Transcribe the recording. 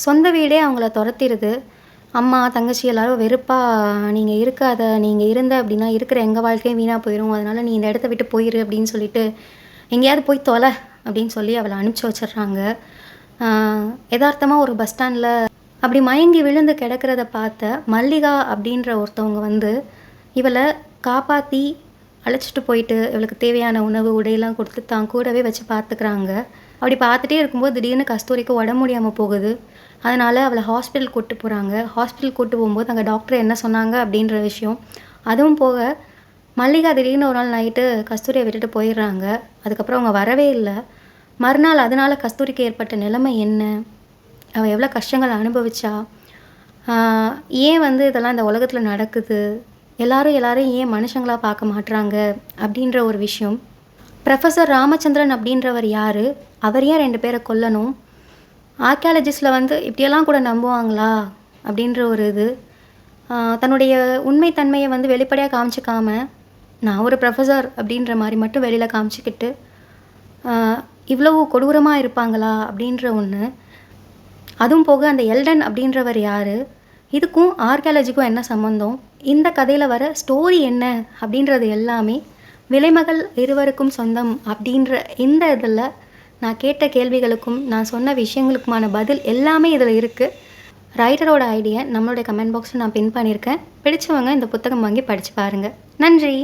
சொந்த வீடே அவங்கள துரத்திடுது. அம்மா, தங்கச்சி எல்லாரும் வெறுப்பா, "நீங்க இருக்காத, நீங்க இருந்த அப்படின்னா இருக்கிற எங்க வாழ்க்கையும் வீணா போயிரும். அதனால நீ இந்த இடத்த விட்டு போயிரு" அப்படின்னு சொல்லிட்டு, "எங்கேயாவது போய் தொல" அப்படின்னு சொல்லி அவள அனுப்பிச்சு வச்சுடுறாங்க. ஆ எதார்த்தமா ஒரு பஸ் ஸ்டாண்ட்ல அப்படி மயங்கி விழுந்து கிடக்கிறத பார்த்த மல்லிகா அப்படின்ற ஒருத்தவங்க வந்து, இவள காப்பாத்தி அழைச்சிட்டு போயிட்டு, இவளுக்கு தேவையான உணவு, உடையெல்லாம் குடுத்து தான் கூடவே வச்சு பார்த்துக்கிறாங்க. அப்படி பார்த்துட்டே இருக்கும்போது திடீர்னு கஸ்தூரிக்கு உடம்பு முடியாம போகுது. அதனால அவள ஹாஸ்பிட்டல் கூட்டு போறாங்க. ஹாஸ்பிட்டல் கூட்டு போம்போது அங்க டாக்டர் என்ன சொன்னாங்க அப்படின்ற விஷயம். அதுவும் போக மல்லிகா திடீர்னு ஒரு நாள் நைட்டு கஸ்தூரிய விட்டுட்டு போயிடுறாங்க. அதுக்கப்புறம் அவங்க வரவே இல்ல. மறுநாள் அதனால கஸ்தூரிக்கு ஏற்பட்ட நிலைமை என்ன? அவ எவ்வளோ கஷ்டங்கள அனுபவிச்சா? ஆ ஏன் வந்து இதெல்லாம் இந்த உலகத்துல நடக்குது? எல்லாரும் எல்லாரையும் ஏன் மனுஷங்களா பார்க்க மாட்றாங்க? அப்படின்ற ஒரு விஷயம். புரொஃபசர் ராமச்சந்திரன் அப்படின்றவர் யாரு? அவர் ஏன் 2 பேர கொல்லணும்? ஆர்க்கியாலஜிஸ்ட்ல வந்து இப்படியெல்லாம் கூட நம்புவாங்களா? அப்படின்ற ஒரு இது. தன்னுடைய உண்மை தன்மைய வந்து வெளிப்படையா காமிச்சுக்காம, நான் ஒரு புரொஃபசர் அப்படின்ற மாரி மட்டும் வெளியில காமிச்சுக்கிட்டு, ஆ இவ்வளவு கொடூரமா இருப்பாங்களா? அப்படின்ற ஒண்ணு. அதுவும் போக அந்த எல்டன் அப்படின்றவர் யாரு? இதுக்கும் ஆர்க்கியாலஜிக்கும் என்ன சம்மந்தம்? இந்த கதையில வர ஸ்டோரி என்ன? அப்படின்றது எல்லாமே விலைமகள் இருவருக்கும் சொந்தம் அப்படின்ற இந்த இதில நான் கேட்ட கேள்விகளுக்கும், நான் சொன்ன விஷயங்களுக்குமான பதில் எல்லாமே இதில இருக்கு. ரைட்டரோட ஐடியா நம்மளுடைய கமெண்ட் பாக்ஸ்ல நான் பின் பண்ணியிருக்கேன். பிடிச்சவங்க இந்த புத்தகம் வாங்கி படிச்சு பாருங்க. நன்றி.